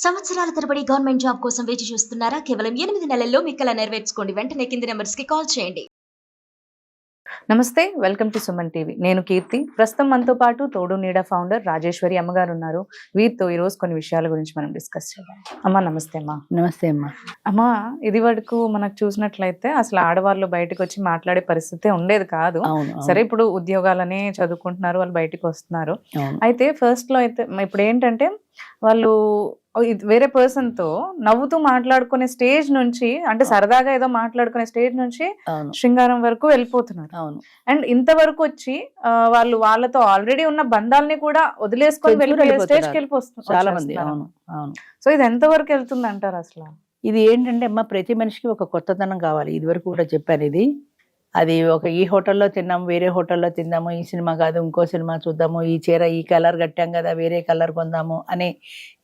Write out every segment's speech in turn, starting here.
సంవత్సరాల తరబడి government job కోసం వేచి చూస్తున్నారా? కేవలం 8 నెలల్లో మీ కల నెరవేర్చుకోండి. వెంటనే కింది నంబర్స్‌కి కాల్ చేయండి. నమస్తే, వెల్కమ్ టు సుమన్ టీవీ. నేను కీర్తి. ప్రస్తుతం మనతో పాటు తోడు నీడ ఫౌండర్ రాజేశ్వరి అమ్మగారు ఉన్నారు. వీరితో ఈరోజు కొన్ని విషయాల గురించి మనం డిస్కస్ చేద్దాం. అమ్మ నమస్తే. అమ్మా నమస్తే అమ్మా. అమ్మా, ఇది వరకు మనకు చూసినట్లయితే అసలు ఆడవాళ్ళు బయటకు వచ్చి మాట్లాడే పరిస్థితి ఉండేది కాదు. సరే, ఇప్పుడు ఉద్యోగాలని చదువుకుంటున్నారు, వాళ్ళు బయటకు వస్తున్నారు. అయితే ఫస్ట్ లో అయితే ఇప్పుడు ఏంటంటే వాళ్ళు వేరే పర్సన్ తో నవ్వుతూ మాట్లాడుకునే స్టేజ్ నుంచి, అంటే సరదాగా ఏదో మాట్లాడుకునే స్టేజ్ నుంచి శృంగారం వరకు వెళ్ళిపోతున్నారు. అండ్ ఇంతవరకు వచ్చి వాళ్ళు వాళ్ళతో ఆల్రెడీ ఉన్న బంధాలని కూడా వదిలేసుకొని వెళ్ళిపోయే స్టేజ్కి వెళ్ళిపోతున్నారు చాలా మంది. సో ఇది ఎంత వరకు వెళ్తుంది అంటారు అసలు? ఇది ఏంటంటే అమ్మ, ప్రతి మనిషికి ఒక కొత్తదనం కావాలి. ఇది వరకు కూడా చెప్పాను. ఇది అది ఒక ఈ హోటల్లో తిన్నాము, వేరే హోటల్లో తిందాము, ఈ సినిమా కాదు ఇంకో సినిమా చూద్దాము, ఈ చీర ఈ కలర్ కట్టాం కదా వేరే కలర్ కొందాము అనే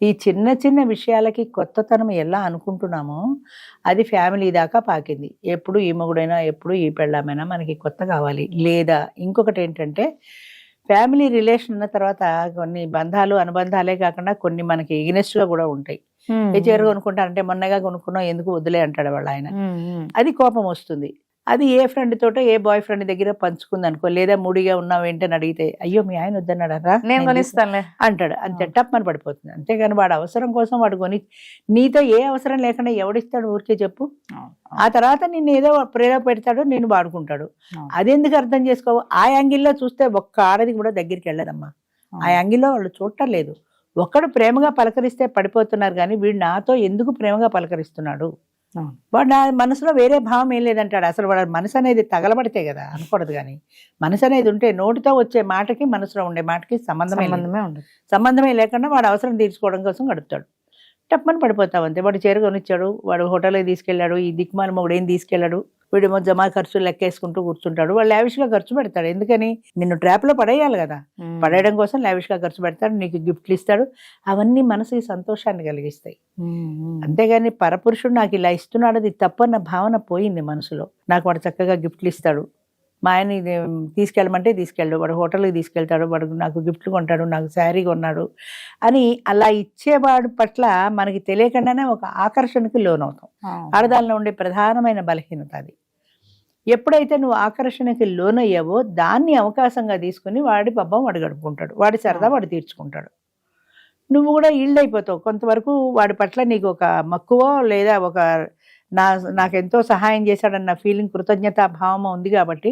ఈ చిన్న చిన్న విషయాలకి కొత్తతనం ఎలా అనుకుంటున్నామో అది ఫ్యామిలీ దాకా పాకింది. ఎప్పుడు ఈ మొగుడైనా ఎప్పుడు ఈ పెళ్ళామైనా మనకి కొత్త కావాలి. లేదా ఇంకొకటి ఏంటంటే, ఫ్యామిలీ రిలేషన్ ఉన్న తర్వాత కొన్ని బంధాలు అనుబంధాలే కాకుండా కొన్ని మనకి ఎగ్నెస్ట్గా కూడా ఉంటాయి. ఏ చీర కొనుక్కుంటారంటే మొన్నగా కొనుక్కున్నావు ఎందుకు వదిలే అంటాడు వాళ్ళ ఆయన. అది కోపం వస్తుంది. అది ఏ ఫ్రెండ్ తోటో ఏ బాయ్ ఫ్రెండ్ దగ్గర పంచుకుంది అనుకో, లేదా మూడిగా ఉన్నావు ఏంటని అడిగితే అయ్యో మీ ఆయన వద్దన్నాడరా నేను కొనిస్తానులే అంటాడు. అంతే టప్పని పడిపోతుంది. అంతేగాని వాడు అవసరం కోసం వాడు కొని నీతో ఏ అవసరం లేకుండా ఎవడిస్తాడు ఊరికే చెప్పు. ఆ తర్వాత నిన్ను ఏదో ప్రేరణ పెడతాడు, నేను వాడుకుంటాడు. అదెందుకు అర్థం చేసుకోవు? ఆ యాంగిల్లో చూస్తే ఒక్క ఆడది కూడా దగ్గరికి వెళ్ళదమ్మా. ఆ యాంగిల్లో వాళ్ళు చూడటం లేదు. ఒక్కడు ప్రేమగా పలకరిస్తే పడిపోతున్నారు, కానీ వీడు నాతో ఎందుకు ప్రేమగా పలకరిస్తున్నాడు, వాడు నా మనసులో వేరే భావం ఏం లేదంటాడు. అసలు వాడు మనసు అనేది తగలబడితే కదా అనకూడదు. కానీ మనసు అనేది ఉంటే నోటితో వచ్చే మాటకి మనసులో ఉండే మాటకి సంబంధమే లేకుండా వాడు అవసరం తీర్చుకోవడం కోసం గడుపుతాడు. టప్పని పడిపోతావు అంతే. వాడు చీర కొనిచ్చాడు, వాడు హోటల్కి తీసుకెళ్ళాడు, ఈ దిక్కుమాల మొగుడు ఏం తీసుకెళ్ళాడు, వీడేమో జమా ఖర్చులు లెక్కేసుకుంటూ కూర్చుంటాడు. వాడు లావిష్గా ఖర్చు పెడతాడు. ఎందుకని? నిన్ను ట్రాప్లో పడేయాలి కదా. పడేయడం కోసం లావిష్గా ఖర్చు పెడతాడు, నీకు గిఫ్ట్లు ఇస్తాడు. అవన్నీ మనసుకి సంతోషాన్ని కలిగిస్తాయి. అంతేగాని పరపురుషుడు నాకు ఇలా ఇస్తున్నాడు అది తప్పన్న భావన పోయింది మనసులో. నాకు వాడు చక్కగా గిఫ్ట్లు ఇస్తాడు, మా ఆయన తీసుకెళ్ళమంటే తీసుకెళ్ళడు, వాడు హోటల్కి తీసుకెళ్తాడు, వాడు నాకు గిఫ్ట్లు కొంటాడు, నాకు శారీ కొన్నాడు అని అలా ఇచ్చేవాడు పట్ల మనకి తెలియకుండానే ఒక ఆకర్షణకి లోనవుతాం. ఆడదానిలో ఉండే ప్రధానమైన బలహీనత అది. ఎప్పుడైతే నువ్వు ఆకర్షణకి లోనయ్యావో దాన్ని అవకాశంగా తీసుకుని వాడి పబ్బం వాడు గడుపుకుంటాడు, వాడి సరదా వాడు తీర్చుకుంటాడు. నువ్వు కూడా ఈల్డ్ అయిపోతావు కొంతవరకు. వాడి పట్ల నీకు ఒక మక్కువ లేదా ఒక నాకెంతో సహాయం చేశాడన్న ఫీలింగ్, కృతజ్ఞతా భావం ఉంది కాబట్టి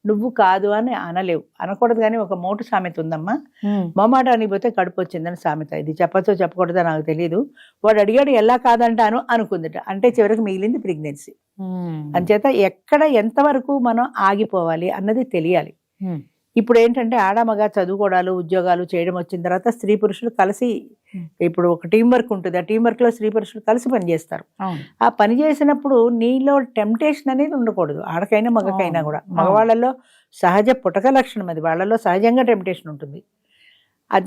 నువ్వు కాదు అని అనలేవు. అనకూడదు. కానీ ఒక మోటు సామెత ఉందమ్మా, మొమాట అనిపోతే కడుపు వచ్చిందని సామెత. ఇది చెప్పచ్చో చెప్పకూడదో నాకు తెలియదు. వాడు అడిగాడు ఎలా కాదంటాను అనుకుందిట, అంటే చివరికి మిగిలింది ప్రెగ్నెన్సీ. అంచేత ఎక్కడ ఎంతవరకు మనం ఆగిపోవాలి అన్నది తెలియాలి. ఇప్పుడు ఏంటంటే ఆడమగా చదువుకోవడాలు ఉద్యోగాలు చేయడం వచ్చిన తర్వాత స్త్రీ పురుషులు కలిసి ఇప్పుడు ఒక టీం వర్క్ ఉంటుంది. ఆ టీం వర్క్ లో స్త్రీ పురుషులు కలిసి పనిచేస్తారు. ఆ పని చేసినప్పుడు నీలో టెంప్టేషన్ అనేది ఉండకూడదు. ఆడకైనా మగకైనా కూడా. మగవాళ్ళలో సహజ పుటక లక్షణం అది, వాళ్ళలో సహజంగా టెంప్టేషన్ ఉంటుంది.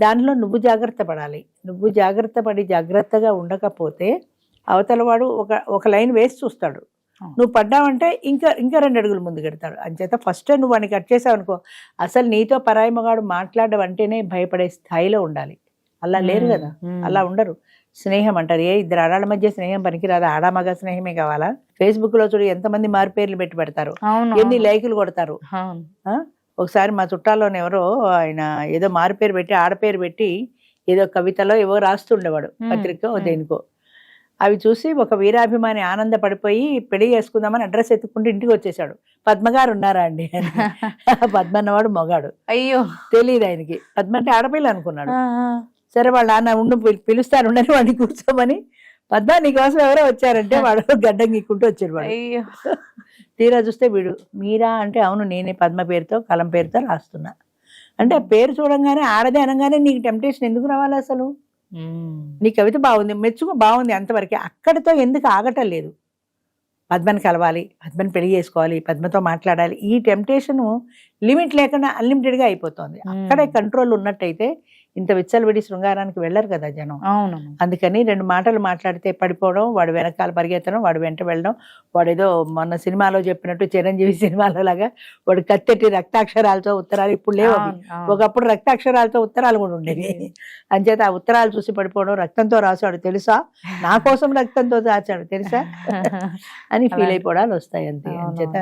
దానిలో నువ్వు జాగ్రత్త పడాలి. నువ్వు జాగ్రత్త పడి జాగ్రత్తగా ఉండకపోతే అవతల వాడు ఒక లైన్ వేసి చూస్తాడు. నువ్వు పడ్డావంటే ఇంకా 2 అడుగులు ముందు కడతాడు. అంచేత ఫస్ట్ నువ్వు వాడిని కట్ చేసావు అనుకో, అసలు నీతో పరాయి మగాడు మాట్లాడడం అంటేనే భయపడే స్థాయిలో ఉండాలి. అలా లేరు కదా, అలా ఉండరు. స్నేహం అంటారు, ఇద్దరు ఆడాళ్ళ మధ్య స్నేహం పనికిరాదు, ఆడామగ స్నేహమే కావాలా? ఫేస్బుక్ లో చూడు ఎంతమంది మారు పేర్లు పెట్టి పెడతారు, ఎన్ని లైకులు కొడతారు. ఒకసారి మా చుట్టాల్లోనే ఎవరో ఆయన ఏదో మారు పేరు పెట్టి ఆడపేరు పెట్టి ఏదో కవితలో ఏవో రాస్తుండేవాడు, పత్రిక దేనికో. అవి చూసి ఒక వీరాభిమాని ఆనందపడిపోయి పెళ్లి చేసుకుందామని అడ్రస్ ఎత్తుకుంటూ ఇంటికి వచ్చేసాడు. పద్మగారు ఉన్నారా అండి? పద్మ అన్నవాడు మొగాడు. అయ్యో, తెలియదు ఆయనకి. పద్మ అంటే ఆడపిల్ల అనుకున్నాడు. సరే వాళ్ళ నాన్న ఉండు పిలుస్తారు ఉండని వాడిని కూర్చోమని, పద్మ నీకోసం ఎవరో వచ్చారంటే వాడు గడ్డం గీక్కుంటూ వచ్చాడు. వాడు తీరా చూస్తే వీడు మీరా అంటే అవును నేనే, పద్మ పేరుతో కలం పేరుతో రాస్తున్నా అంటే. పేరు చూడంగానే ఆడదే అనగానే నీకు టెంప్టేషన్ ఎందుకు రావాలి అసలు? నీ కవిత బాగుంది, మెచ్చుకో, బాగుంది, అంతవరకే. అక్కడితో ఎందుకు ఆగటం లేదు? పద్మని కలవాలి, పద్మని పెళ్లి చేసుకోవాలి, పద్మతో మాట్లాడాలి. ఈ టెంప్టేషన్ లిమిట్ లేకుండా అన్లిమిటెడ్గా అయిపోతుంది. అక్కడే కంట్రోల్ ఉన్నట్టయితే ఇంత విచ్చలవిడి శృంగారానికి వెళ్ళరు కదా జనం. అవును. అందుకని 2 మాటలు మాట్లాడితే పడిపోవడం, వాడు వెనకాల పరిగెత్తడం, వాడు వెంట వెళ్ళడం, వాడు ఏదో మొన్న సినిమాలో చెప్పినట్టు చిరంజీవి సినిమాలో లాగా వాడు కత్తెట్టి రక్తాక్షరాలతో ఉత్తరాలు, ఇప్పుడు లేవు అవి. ఒకప్పుడు రక్తాక్షరాలతో ఉత్తరాలు కూడా ఉండేవి. అంచేత ఆ ఉత్తరాలు చూసి పడిపోవడం, రక్తంతో రాశాడు తెలుసా, నా కోసం రక్తంతో రాశాడు తెలుసా అని ఫీల్ అయిపోవడాలు వస్తాయి అంతే. అంచేత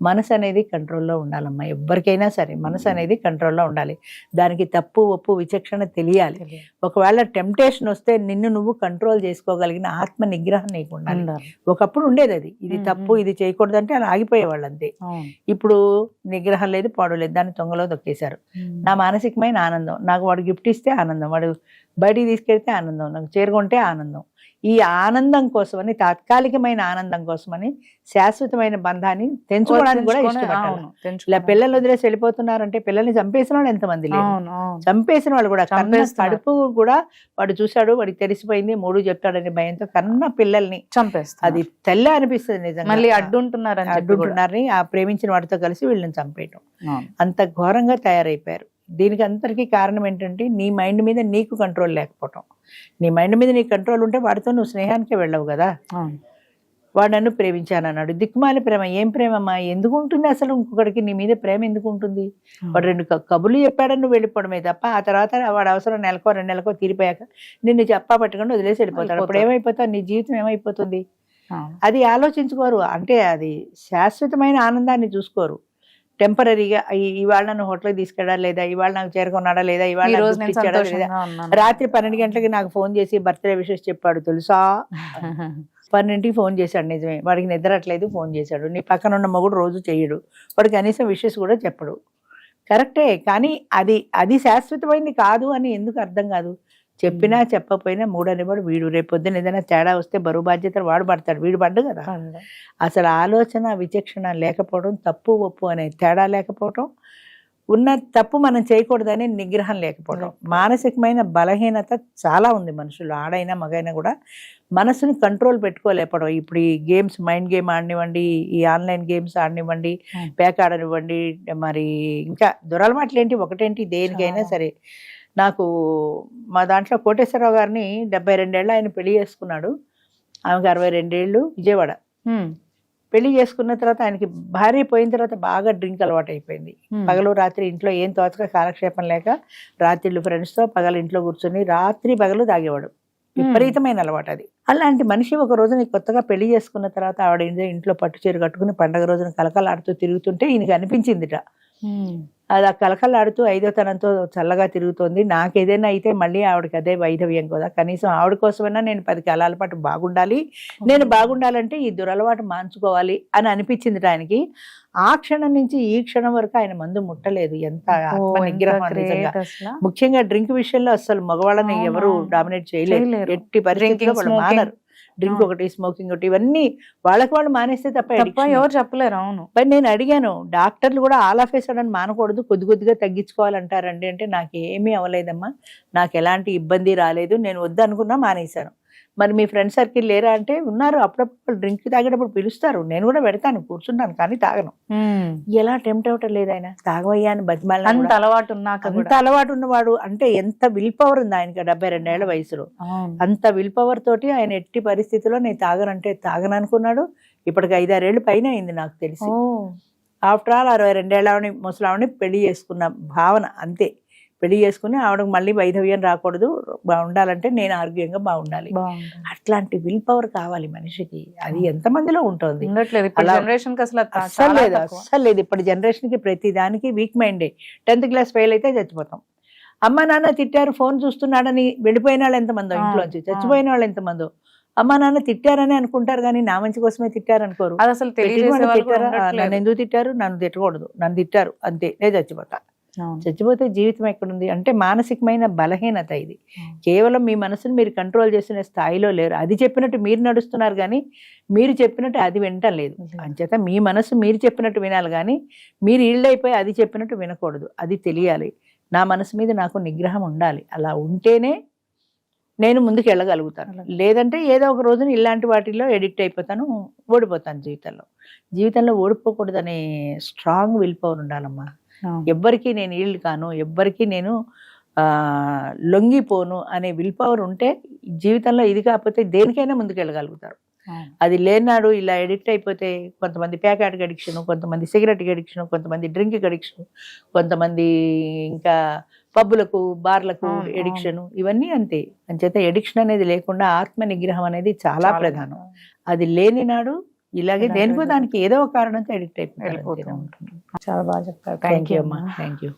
మనసు అనేది కంట్రోల్లో ఉండాలమ్మా, ఎవరికైనా సరే మనసు అనేది కంట్రోల్లో ఉండాలి. దానికి తప్పు ఒప్పు విచక్షణ తెలియాలి. ఒకవేళ టెంప్టేషన్ వస్తే నిన్ను నువ్వు కంట్రోల్ చేసుకోగలిగిన ఆత్మ నిగ్రహం నీకు ఉండాలి. ఒకప్పుడు ఉండేది అది, ఇది తప్పు ఇది చేయకూడదంటే అలా ఆగిపోయేవాళ్ళు అంతే. ఇప్పుడు నిగ్రహం లేదు, పాడు లేదు, దాన్ని తొంగలో దొక్కేశారు. నా మానసికమైన ఆనందం, నాకు వాడు గిఫ్ట్ ఇస్తే ఆనందం, వాడు బయటికి తీసుకెళ్తే ఆనందం, నాకు చేరుకుంటే ఆనందం. ఈ ఆనందం కోసమని, తాత్కాలికమైన ఆనందం కోసమని శాశ్వతమైన బంధాన్ని తెంచుకోవడానికి కూడా ఇష్టపడాలి. ఇలా పిల్లలు వదిలేసి వెళ్ళిపోతున్నారంటే పిల్లల్ని చంపేసిన వాళ్ళు ఎంతమంది లేరు, చంపేసిన వాళ్ళు కూడా. కన్న కడుపు కూడా వాడు చూశాడు, వాడికి తెలిసిపోయింది, 3 చెప్తాడనే భయంతో కన్న పిల్లల్ని చంపేస్తారు. అది తల్లి అనిపిస్తుంది నిజంగా. మళ్ళీ అడ్డుంటున్నారని ఆ ప్రేమించిన వాడితో కలిసి వీళ్ళని చంపేయటం, అంత ఘోరంగా తయారైపోయారు. దీనికి అంతటికీ కారణం ఏంటంటే నీ మైండ్ మీద నీకు కంట్రోల్ లేకపోవటం. నీ మైండ్ మీద నీకు కంట్రోల్ ఉంటే వాడితో నువ్వు స్నేహానికే వెళ్ళవు కదా. వాడు నన్ను ప్రేమించానన్నాడు, దిక్కుమాలి ప్రేమ. ఏం ప్రేమమ్మా, ఎందుకు ఉంటుంది అసలు? ఇంకొకరికి నీ మీద ప్రేమ ఎందుకు ఉంటుంది? వాడు 2 కబుర్లు చెప్పాడని నువ్వు వెళ్ళిపోవడమే తప్ప ఆ తర్వాత వాడు అవసరం నెలకో 2 నెలకో తీరిపోయాక నిన్ను చెప్పా పట్టుకొని వదిలేసి వెళ్ళిపోతాడు. అప్పుడు ఏమైపోతావు, నీ జీవితం ఏమైపోతుంది? అది ఆలోచించుకోరు. అంటే అది శాశ్వతమైన ఆనందాన్ని చూసుకోరు, టెంపరీగా. ఇవాళ నన్ను హోటల్కి తీసుకెళ్ళాలి లేదా, ఇవాళ నాకు చేరుకున్నాడా లేదా, ఇవాళ ఇచ్చాడా లేదా. రాత్రి 12 గంటలకి నాకు ఫోన్ చేసి బర్త్డే విషెస్ చెప్పాడు తెలుసా. 12ంటికి ఫోన్ చేశాడు, నిజమే, వాడికి నిద్రట్లేదు, ఫోన్ చేశాడు. నీ పక్కన ఉన్న మొగుడు రోజు చేయడు, వాడు కనీసం విషెస్ కూడా చెప్పడు. కరెక్టే, కానీ అది శాశ్వతమైంది కాదు అని ఎందుకు అర్థం కాదు? చెప్పినా చెప్పకపోయినా 3 అనేవాడు వీడు. రేపు పొద్దున ఏదైనా తేడా వస్తే బరువు బాధ్యతలు వాడు పడతాడు, వీడు పడ్డు కదా. అసలు ఆలోచన విచక్షణ లేకపోవడం, తప్పు ఒప్పు అనే తేడా లేకపోవడం, ఉన్న తప్పు మనం చేయకూడదనే నిగ్రహం లేకపోవడం, మానసికమైన బలహీనత చాలా ఉంది మనుషులు, ఆడైనా మగైనా కూడా మనసుని కంట్రోల్ పెట్టుకోలేకపోవడం. ఇప్పుడు ఈ గేమ్స్, మైండ్ గేమ్ ఆడనివ్వండి, ఈ ఆన్లైన్ గేమ్స్ ఆడనివ్వండి, పేక ఆడనివ్వండి, మరి ఇంకా దురలవాట్లు ఏంటి, ఒకటేంటి, దేనికైనా సరే. నాకు మా దాంట్లో కోటేశ్వరరావు గారిని 72 ఏళ్ళు ఆయన పెళ్లి చేసుకున్నాడు, ఆమెకు 62 ఏళ్ళు, విజయవాడ. పెళ్లి చేసుకున్న తర్వాత ఆయనకి భార్య పోయిన తర్వాత బాగా డ్రింక్ అలవాటు అయిపోయింది. పగలు రాత్రి ఇంట్లో ఏం తోచక కాలక్షేపం లేక రాత్రిళ్ళు ఫ్రెండ్స్తో పగలు ఇంట్లో కూర్చొని రాత్రి పగలు తాగేవాడు. విపరీతమైన అలవాటు అది. అలాంటి మనిషి ఒక రోజున కొత్తగా పెళ్లి చేసుకున్న తర్వాత ఆవిడ ఇంట్లో పట్టు చీర కట్టుకుని పండగ రోజున కలకలాడుతూ తిరుగుతుంటే ఈయనకి అనిపించిందిట, అది ఆ కలకలాడుతూ ఐదోతనంతో చల్లగా తిరుగుతోంది, నాకేదైనా అయితే మళ్ళీ ఆవిడకి అదే వైధవ్యం కదా, కనీసం ఆవిడ కోసమైనా నేను 10 కాలాల పాటు బాగుండాలి, నేను బాగుండాలంటే ఈ దురలవాటు మాన్చుకోవాలి అని అనిపించింది ఆయనకి. ఆ క్షణం నుంచి ఈ క్షణం వరకు ఆయన మందు ముట్టలేదు. ఎంత ఆత్మ నిగ్రహం నిజంగా. ముఖ్యంగా డ్రింక్ విషయంలో అసలు మగవాళ్ళని ఎవరు డామినేట్ చేయలేరు, ఎట్టి పరిస్థితుల్లో వాళ్ళు మానరు. డ్రింక్ ఒకటి, స్మోకింగ్ ఒకటి, ఇవన్నీ వాళ్ళకి వాళ్ళు మానేస్తే తప్ప ఎవరు చెప్పలేరు. అవును, బట్ నేను అడిగాను, డాక్టర్లు కూడా ఆల్ ఆఫ్ ఏ సడన్ మానకూడదు, కొద్ది కొద్దిగా తగ్గించుకోవాలంటారండి అంటే, నాకు ఏమీ అవ్వలేదమ్మా, నాకు ఎలాంటి ఇబ్బంది రాలేదు, నేను వద్దు అనుకున్నా మానేశాను. మరి మీ ఫ్రెండ్ సర్కిల్ లేరా అంటే, ఉన్నారు, అప్పుడప్పుడు డ్రింక్ తాగేటప్పుడు పిలుస్తారు, నేను కూడా పెడతాను, కూర్చుంటాను, కానీ తాగను. ఎలా టెంప్ట్ అవటం లేదు ఆయన, తాగవయ్యా అని బతిమాలి. అంత అలవాటు ఉన్నవాడు అంటే ఎంత విల్ పవర్ ఉంది ఆయనకి 72 ఏళ్ల వయసులో. అంత విల్ పవర్ తోటి ఆయన ఎట్టి పరిస్థితుల్లో నేను తాగనంటే తాగను అనుకున్నాడు. ఇప్పటికి 5-6 ఏళ్ళు పైన అయింది నాకు తెలిసి. ఆఫ్టర్ ఆల్ 62 ఏళ్ళని ముసలావిని పెళ్లి చేసుకున్న భావన అంతే. పెళ్లి చేసుకుని ఆవిడకు మళ్ళీ వైధవ్యం రాకూడదు, బాగుండాలంటే నేను ఆరోగ్యంగా బాగుండాలి. అట్లాంటి విల్ పవర్ కావాలి మనిషికి. అది ఎంత మందిలో ఉంటుంది? అస్సలు లేదు. ఇప్పటి జనరేషన్ కి ప్రతి దానికి వీక్ మైండే. 10th క్లాస్ ఫెయిల్ అయితే చచ్చిపోతాం. అమ్మ నాన్న తిట్టారు, ఫోన్ చూస్తున్నాడని వెళ్ళిపోయిన వాళ్ళు ఎంతమందో, ఇంట్లోంచి చచ్చిపోయిన వాళ్ళు ఎంతమందో. అమ్మ నాన్న తిట్టారని అనుకుంటారు కానీ నా మంచి కోసమే తిట్టారు అనుకోరు. అది అసలు నన్ను ఎందుకు తిట్టారు, నన్ను తిట్టకూడదు, నన్ను తిట్టారు అంతే, నేను చచ్చిపోతా. చచ్చిపోతే జీవితం ఎక్కడుంది? అంటే మానసికమైన బలహీనత ఇది. కేవలం మీ మనసును మీరు కంట్రోల్ చేసిన స్థాయిలో లేరు. అది చెప్పినట్టు మీరు నడుస్తున్నారు కానీ మీరు చెప్పినట్టు అది వినటం లేదు. అంచేత మీ మనసు మీరు చెప్పినట్టు వినాలి కానీ మీరు ఇళ్ళైపోయి అది చెప్పినట్టు వినకూడదు. అది తెలియాలి. నా మనసు మీద నాకు నిగ్రహం ఉండాలి. అలా ఉంటేనే నేను ముందుకు వెళ్ళగలుగుతాను. లేదంటే ఏదో ఒక రోజున ఇలాంటి వాటిల్లో ఎడిక్ట్ అయిపోతాను, ఓడిపోతాను. జీవితంలో ఓడిపోకూడదనే స్ట్రాంగ్ విల్ పవర్ ఉండాలమ్మా. ఎవ్వరికి నేను ఈల్డ్ కాను, ఎవ్వరికి నేను లొంగిపోను అనే విల్ పవర్ ఉంటే జీవితంలో ఇది కాకపోతే దేనికైనా ముందుకెళ్ళగలుగుతారు. అది లేనాడు ఇలా ఎడిక్ట్ అయిపోతే కొంతమంది ప్యాకెట్కి అడిక్షన్, కొంతమంది సిగరెట్కి అడిక్షన్, కొంతమంది డ్రింక్కి అడిక్షన్, కొంతమంది ఇంకా పబ్బులకు బార్లకు ఎడిక్షన్, ఇవన్నీ అంతే. అంచేత ఎడిక్షన్ అనేది లేకుండా ఆత్మ నిగ్రహం అనేది చాలా ప్రధానం. అది లేని నాడు ఇలాగే దేనికో దానికి ఏదో ఒక కారణంతో ఎడిక్ట్ అయిపోతారు. చాలా బాగా చెప్తారు. థ్యాంక్ యూ అమ్మా. Thank you.